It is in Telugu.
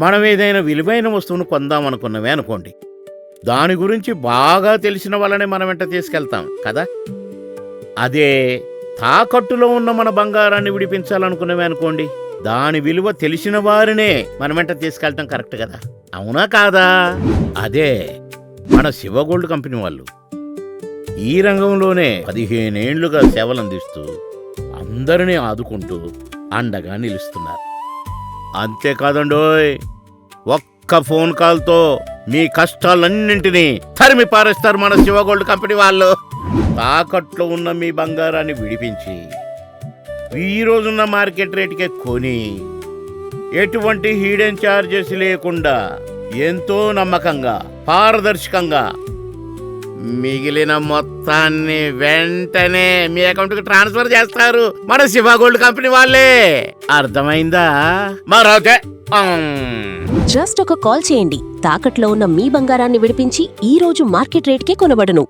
మనం ఏదైనా విలువైన వస్తువును కొందామనుకున్నవే అనుకోండి, దాని గురించి బాగా తెలిసిన వాళ్ళనే మనం వెంట తీసుకెళ్తాం కదా. అదే తాకట్టులో ఉన్న మన బంగారాన్ని విడిపించాలనుకున్నవే అనుకోండి, దాని విలువ తెలిసిన వారినే మన వెంట తీసుకెళ్ళటం కరెక్ట్ కదా. అవునా కాదా? అదే మన శివ గోల్డ్ కంపెనీ వాళ్ళు ఈ రంగంలోనే 15 ఏళ్లుగా సేవలందిస్తూ అందరినీ ఆదుకుంటూ అండగా నిలుస్తున్నారు. అంతేకాదండోయ్, ఒక్క ఫోన్ కాల్తో మీ కష్టాలన్నింటినీ తరిమి పారేస్తారు మన శివ గోల్డ్ కంపెనీ వాళ్ళు. తాకట్లో ఉన్న మీ బంగారాన్ని విడిపించి ఈ రోజున్న మార్కెట్ రేటుకే కొని ఎటువంటి హీడెన్ ఛార్జెస్ లేకుండా ఎంతో నమ్మకంగా పారదర్శకంగా మిగిలిన మొత్తాన్ని వెంటనే మీ అకౌంట్కి ట్రాన్స్ఫర్ చేస్తారు మన శివ గోల్డ్ కంపెనీ వాళ్ళే. అర్థమైందా? మరోతే జస్ట్ ఒక కాల్ చేయండి. తాకట్లో ఉన్న మీ బంగారాన్ని విడిపించి ఈ రోజు మార్కెట్ రేట్కే కొనబడును.